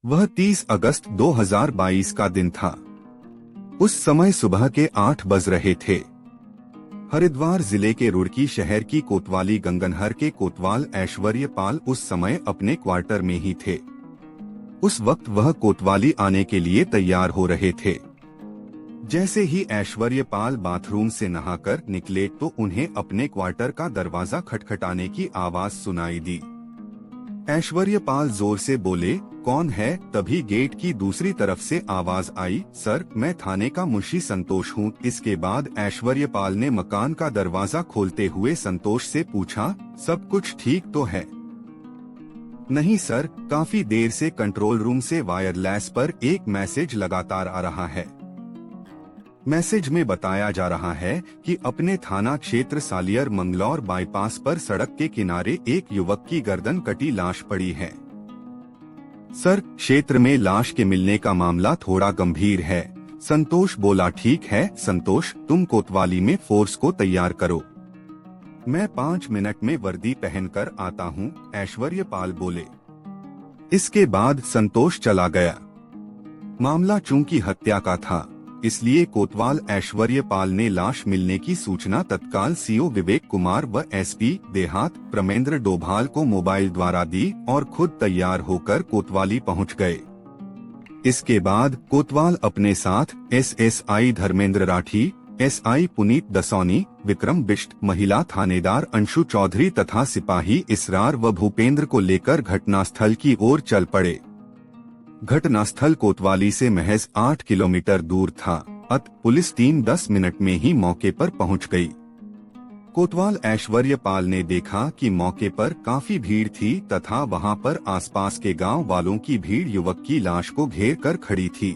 वह 30 अगस्त 2022 का दिन था। उस समय सुबह के 8 बज रहे थे। हरिद्वार जिले के रुड़की शहर की कोतवाली गंगनहर के कोतवाल ऐश्वर्य पाल उस समय अपने क्वार्टर में ही थे। उस वक्त वह कोतवाली आने के लिए तैयार हो रहे थे। जैसे ही ऐश्वर्य पाल बाथरूम से नहाकर निकले तो उन्हें अपने क्वार्टर का दरवाजा खटखटाने की आवाज सुनाई दी। ऐश्वर्य पाल जोर से बोले, कौन है? तभी गेट की दूसरी तरफ से आवाज आई, सर, मैं थाने का मुंशी संतोष हूँ। इसके बाद ऐश्वर्य पाल ने मकान का दरवाजा खोलते हुए संतोष से पूछा, सब कुछ ठीक तो है? नहीं सर, काफी देर से कंट्रोल रूम से वायरलेस पर एक मैसेज लगातार आ रहा है। मैसेज में बताया जा रहा है कि अपने थाना क्षेत्र सालियर मंगलौर बाईपास पर सड़क के किनारे एक युवक की गर्दन कटी लाश पड़ी है। सर, क्षेत्र में लाश के मिलने का मामला थोड़ा गंभीर है। संतोष बोला, ठीक है संतोष, तुम कोतवाली में फोर्स को तैयार करो, मैं 5 मिनट में वर्दी पहनकर आता हूँ, ऐश्वर्य पाल बोले। इसके बाद संतोष चला गया। मामला चूंकि हत्या का था, इसलिए कोतवाल ऐश्वर्य पाल ने लाश मिलने की सूचना तत्काल सीओ विवेक कुमार व एसपी देहात प्रमेंद्र डोभाल को मोबाइल द्वारा दी और खुद तैयार होकर कोतवाली पहुंच गए। इसके बाद कोतवाल अपने साथ एसएसआई धर्मेंद्र राठी, एसआई पुनीत दसौनी, विक्रम बिष्ट, महिला थानेदार अंशु चौधरी तथा सिपाही इसरार व भूपेंद्र को लेकर घटनास्थल की ओर चल पड़े। घटनास्थल कोतवाली से महज 8 किलोमीटर दूर था। पुलिस टीम 10 मिनट में ही मौके पर पहुंच गई। कोतवाल ऐश्वर्य पाल ने देखा कि मौके पर काफी भीड़ थी तथा वहां पर आसपास के गांव वालों की भीड़ युवक की लाश को घेर कर खड़ी थी।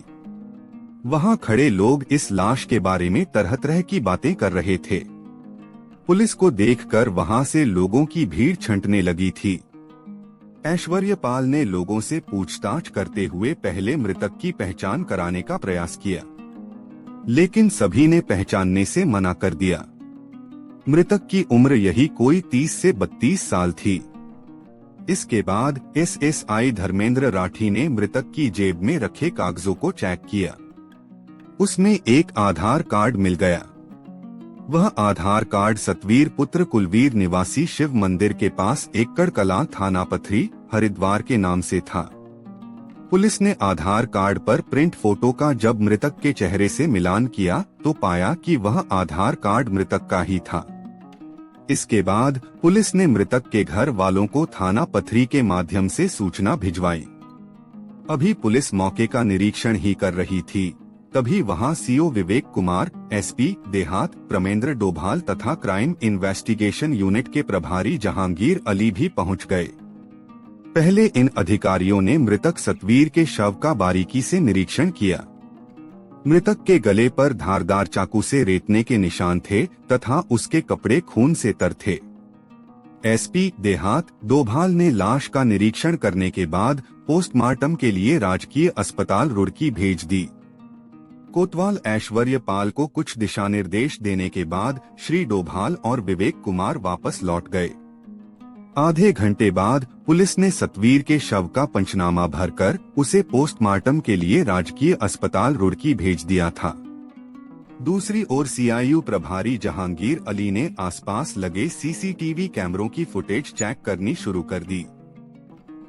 वहां खड़े लोग इस लाश के बारे में तरह तरह की बातें कर रहे थे। पुलिस को देखकर वहां से लोगों की भीड़ छंटने लगी थी। ऐश्वर्य पाल ने लोगों से पूछताछ करते हुए पहले मृतक की पहचान कराने का प्रयास किया, लेकिन सभी ने पहचानने से मना कर दिया। मृतक की उम्र यही कोई 30 से 32 साल थी। इसके बाद एसएसआई धर्मेंद्र राठी ने मृतक की जेब में रखे कागजों को चेक किया। उसमें एक आधार कार्ड मिल गया। वह आधार कार्ड सतवीर पुत्र कुलवीर निवासी शिव मंदिर के पास एकड़ कला थाना पथरी हरिद्वार के नाम से था। पुलिस ने आधार कार्ड पर प्रिंट फोटो का जब मृतक के चेहरे से मिलान किया तो पाया कि वह आधार कार्ड मृतक का ही था। इसके बाद पुलिस ने मृतक के घर वालों को थाना पथरी के माध्यम से सूचना भिजवाई। अभी पुलिस मौके का निरीक्षण ही कर रही थी, तभी वहां सीओ विवेक कुमार, एसपी देहात प्रमेंद्र डोभाल तथा क्राइम इन्वेस्टिगेशन यूनिट के प्रभारी जहांगीर अली भी पहुंच गए। पहले इन अधिकारियों ने मृतक सतवीर के शव का बारीकी से निरीक्षण किया। मृतक के गले पर धारदार चाकू से रेतने के निशान थे तथा उसके कपड़े खून से तर थे। एसपी देहात डोभाल ने लाश का निरीक्षण करने के बाद पोस्टमार्टम के लिए राजकीय अस्पताल रुड़की भेज दी। कोतवाल ऐश्वर्य पाल को कुछ दिशा निर्देश देने के बाद श्री डोभाल और विवेक कुमार वापस लौट गए। आधे घंटे बाद पुलिस ने सतवीर के शव का पंचनामा भरकर उसे पोस्टमार्टम के लिए राजकीय अस्पताल रुड़की भेज दिया था। दूसरी ओर सीआईयू प्रभारी जहांगीर अली ने आसपास लगे सीसीटीवी कैमरों की फुटेज चेक करनी शुरू कर दी।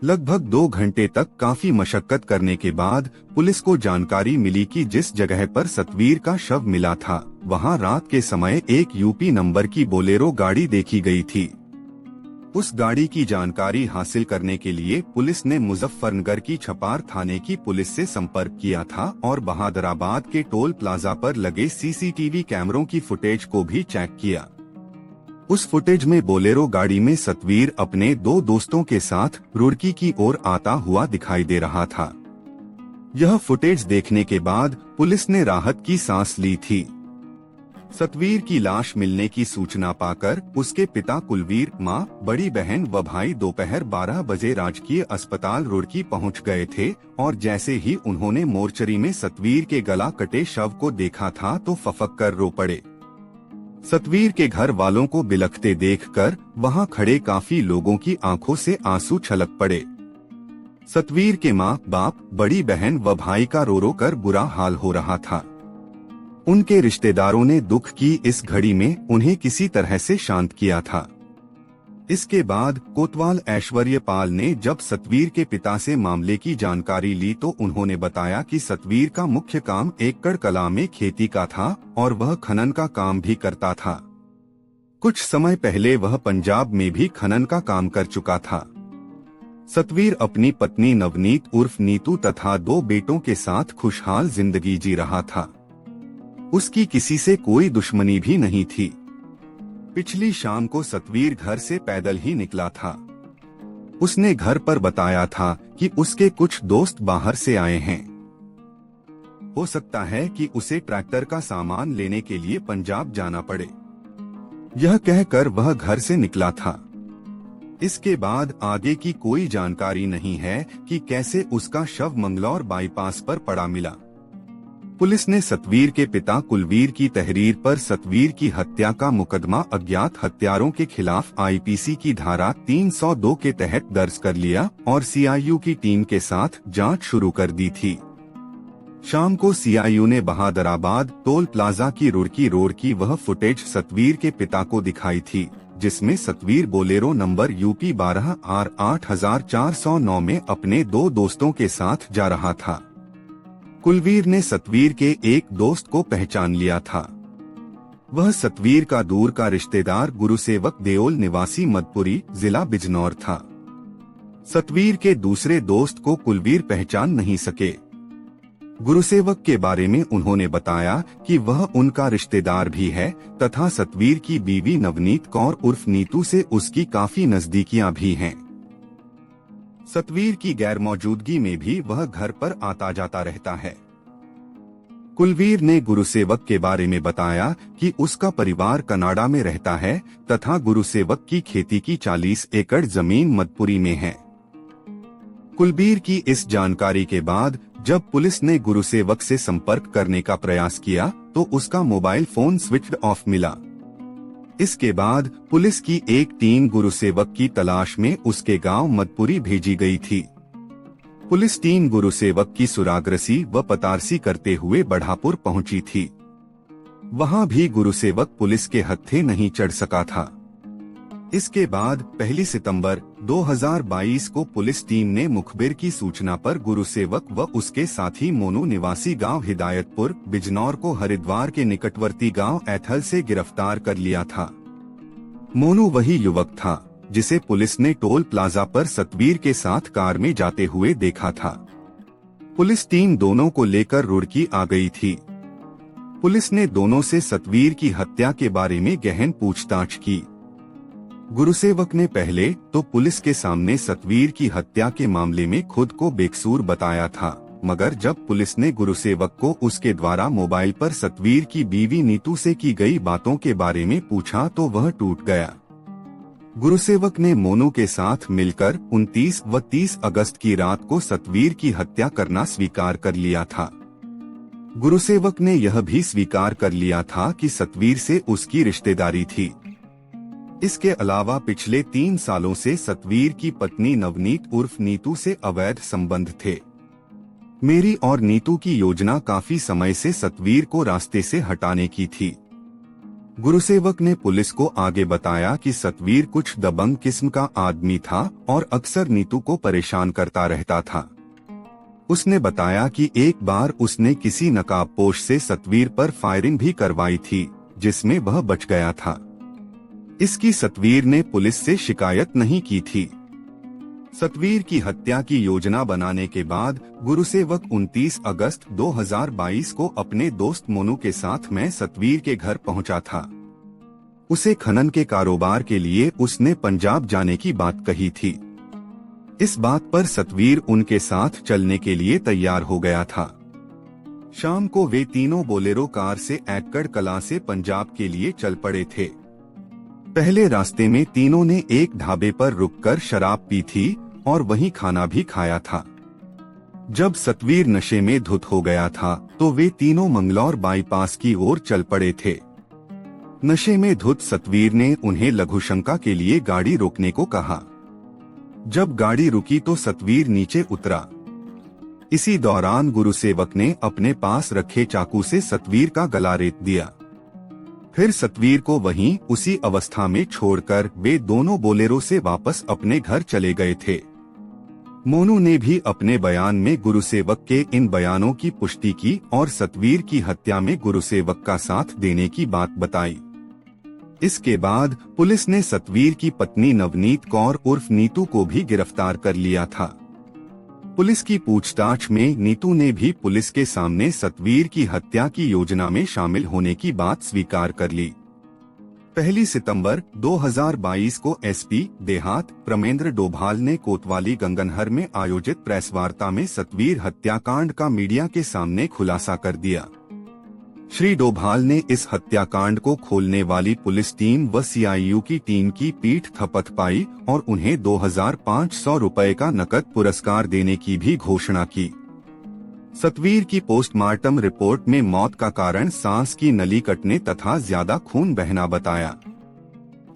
लगभग 2 घंटे तक काफी मशक्कत करने के बाद पुलिस को जानकारी मिली कि जिस जगह पर सतवीर का शव मिला था वहां रात के समय एक यूपी नंबर की बोलेरो गाड़ी देखी गई थी। उस गाड़ी की जानकारी हासिल करने के लिए पुलिस ने मुजफ्फरनगर की छपार थाने की पुलिस से संपर्क किया था और बहादुराबाद के टोल प्लाजा पर लगे सीसीटीवी कैमरों की फुटेज को भी चेक किया। उस फुटेज में बोलेरो गाड़ी में सतवीर अपने 2 दोस्तों के साथ रुड़की की ओर आता हुआ दिखाई दे रहा था। यह फुटेज देखने के बाद पुलिस ने राहत की सांस ली थी। सतवीर की लाश मिलने की सूचना पाकर उसके पिता कुलवीर, मां, बड़ी बहन व भाई दोपहर 12 बजे राजकीय अस्पताल रुड़की पहुंच गए थे और जैसे ही उन्होंने मोर्चरी में सतवीर के गला कटे शव को देखा था तो फफक कर रो पड़े। सतवीर के घर वालों को बिलखते देखकर वहां खड़े काफी लोगों की आंखों से आंसू छलक पड़े। सतवीर के माँ बाप, बड़ी बहन व भाई का रो रो कर बुरा हाल हो रहा था। उनके रिश्तेदारों ने दुख की इस घड़ी में उन्हें किसी तरह से शांत किया था। इसके बाद कोतवाल ऐश्वर्यपाल ने जब सतवीर के पिता से मामले की जानकारी ली तो उन्होंने बताया कि सतवीर का मुख्य काम एकड़ कला में खेती का था और वह खनन का काम भी करता था। कुछ समय पहले वह पंजाब में भी खनन का काम कर चुका था। सतवीर अपनी पत्नी नवनीत उर्फ नीतू तथा 2 बेटों के साथ खुशहाल जिंदगी जी रहा था। उसकी किसी से कोई दुश्मनी भी नहीं थी। पिछली शाम को सतवीर घर से पैदल ही निकला था। उसने घर पर बताया था कि उसके कुछ दोस्त बाहर से आए हैं। हो सकता है कि उसे ट्रैक्टर का सामान लेने के लिए पंजाब जाना पड़े। यह कहकर वह घर से निकला था। इसके बाद आगे की कोई जानकारी नहीं है कि कैसे उसका शव मंगलौर बाईपास पर पड़ा मिला। पुलिस ने सतवीर के पिता कुलवीर की तहरीर पर सतवीर की हत्या का मुकदमा अज्ञात हत्यारों के खिलाफ आईपीसी की धारा 302 के तहत दर्ज कर लिया और सीआईयू की टीम के साथ जांच शुरू कर दी थी। शाम को सीआईयू ने बहादुराबाद टोल प्लाजा की रुड़की रोड की वह फुटेज सतवीर के पिता को दिखाई थी, जिसमें Satveer Bolero number UP 12R 8409 में अपने 2 दोस्तों के साथ जा रहा था। कुलवीर ने सतवीर के एक दोस्त को पहचान लिया था। वह सतवीर का दूर का रिश्तेदार गुरुसेवक देओल निवासी मदपुरी जिला बिजनौर था। सतवीर के दूसरे दोस्त को कुलवीर पहचान नहीं सके। गुरुसेवक के बारे में उन्होंने बताया कि वह उनका रिश्तेदार भी है तथा सतवीर की बीवी नवनीत कौर उर्फ नीतू से उसकी काफी नजदीकियां भी हैं। सतवीर की गैरमौजूदगी में भी वह घर पर आता जाता रहता है। कुलवीर ने गुरुसेवक के बारे में बताया कि उसका परिवार कनाडा में रहता है तथा गुरुसेवक की खेती की 40 एकड़ जमीन मदपुरी में है। कुलवीर की इस जानकारी के बाद जब पुलिस ने गुरुसेवक से संपर्क करने का प्रयास किया तो उसका मोबाइल फोन स्विच्ड ऑफ मिला। इसके बाद पुलिस की एक टीम गुरुसेवक की तलाश में उसके गांव मदपुरी भेजी गई थी। पुलिस टीम गुरुसेवक की सुरागरसी व पतारसी करते हुए बढ़ापुर पहुंची थी। वहां भी गुरुसेवक पुलिस के हत्थे नहीं चढ़ सका था। इसके बाद 1 सितंबर 2022 को पुलिस टीम ने मुखबिर की सूचना पर गुरुसेवक व उसके साथी मोनू निवासी गांव हिदायतपुर बिजनौर को हरिद्वार के निकटवर्ती गांव ऐथल से गिरफ्तार कर लिया था। मोनू वही युवक था जिसे पुलिस ने टोल प्लाजा पर सतवीर के साथ कार में जाते हुए देखा था। पुलिस टीम दोनों को लेकर रुड़की आ गई थी। पुलिस ने दोनों से सतवीर की हत्या के बारे में गहन पूछताछ की। गुरुसेवक ने पहले तो पुलिस के सामने सतवीर की हत्या के मामले में खुद को बेकसूर बताया था, मगर जब पुलिस ने गुरुसेवक को उसके द्वारा मोबाइल पर सतवीर की बीवी नीतू से की गई बातों के बारे में पूछा तो वह टूट गया। गुरुसेवक ने मोनू के साथ मिलकर 29 व 30 अगस्त की रात को सतवीर की हत्या करना स्वीकार कर लिया था। गुरुसेवक ने यह भी स्वीकार कर लिया था कि सतवीर से उसकी रिश्तेदारी थी। इसके अलावा पिछले 3 सालों से सतवीर की पत्नी नवनीत उर्फ नीतू से अवैध संबंध थे। मेरी और नीतू की योजना काफी समय से सतवीर को रास्ते से हटाने की थी। गुरुसेवक ने पुलिस को आगे बताया कि सतवीर कुछ दबंग किस्म का आदमी था और अक्सर नीतू को परेशान करता रहता था। उसने बताया कि एक बार उसने किसी नकाबपोश से सतवीर पर फायरिंग भी करवाई थी, जिसमें वह बच गया था। इसकी सतवीर ने पुलिस से शिकायत नहीं की थी। सतवीर की हत्या की योजना बनाने के बाद गुरुसेवक 29 अगस्त 2022 को अपने दोस्त मोनू के साथ में सतवीर के घर पहुंचा था। उसे खनन के कारोबार के लिए उसने पंजाब जाने की बात कही थी। इस बात पर सतवीर उनके साथ चलने के लिए तैयार हो गया था। शाम को वे तीनों बोलेरो कार से एकड़ कला से पंजाब के लिए चल पड़े थे। पहले रास्ते में तीनों ने एक ढाबे पर रुककर शराब पी थी और वहीं खाना भी खाया था। जब सतवीर नशे में धुत हो गया था तो वे तीनों मंगलौर बाईपास की ओर चल पड़े थे। नशे में धुत सतवीर ने उन्हें लघुशंका के लिए गाड़ी रोकने को कहा। जब गाड़ी रुकी तो सतवीर नीचे उतरा। इसी दौरान गुरुसेवक ने अपने पास रखे चाकू से सतवीर का गला रेत दिया। फिर सतवीर को वहीं उसी अवस्था में छोड़कर वे दोनों बोलेरो से वापस अपने घर चले गए थे। मोनू ने भी अपने बयान में गुरुसेवक के इन बयानों की पुष्टि की और सतवीर की हत्या में गुरुसेवक का साथ देने की बात बताई। इसके बाद पुलिस ने सतवीर की पत्नी नवनीत कौर उर्फ नीतू को भी गिरफ्तार कर लिया था। पुलिस की पूछताछ में नीतू ने भी पुलिस के सामने सतवीर की हत्या की योजना में शामिल होने की बात स्वीकार कर ली। 1 सितंबर 2022 को एसपी देहात प्रमेंद्र डोभाल ने कोतवाली गंगनहर में आयोजित प्रेस वार्ता में सतवीर हत्याकांड का मीडिया के सामने खुलासा कर दिया। श्री डोभाल ने इस हत्याकांड को खोलने वाली पुलिस टीम व सीआईयू की टीम की पीठ थपथपाई और उन्हें 2500 रुपए का नकद पुरस्कार देने की भी घोषणा की। सतवीर की पोस्टमार्टम रिपोर्ट में मौत का कारण सांस की नली कटने तथा ज्यादा खून बहना बताया।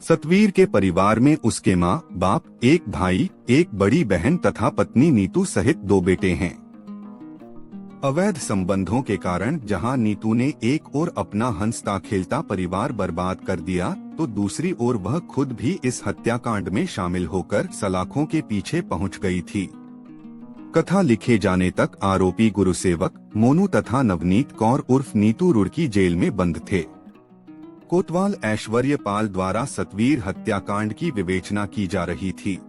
सतवीर के परिवार में उसके मां, बाप, एक भाई, एक बड़ी बहन तथा पत्नी नीतू सहित 2 बेटे हैं। अवैध संबंधों के कारण जहां नीतू ने एक ओर अपना हंसता खेलता परिवार बर्बाद कर दिया, तो दूसरी ओर वह खुद भी इस हत्याकांड में शामिल होकर सलाखों के पीछे पहुंच गई थी। कथा लिखे जाने तक आरोपी गुरुसेवक, मोनू तथा नवनीत कौर उर्फ नीतू रुड़की जेल में बंद थे। कोतवाल ऐश्वर्यपाल द्वारा सतवीर हत्याकांड की विवेचना की जा रही थी।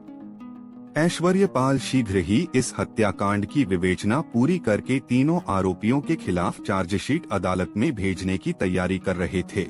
ऐश्वर्यपाल शीघ्र ही इस हत्याकांड की विवेचना पूरी करके तीनों आरोपियों के खिलाफ चार्जशीट अदालत में भेजने की तैयारी कर रहे थे।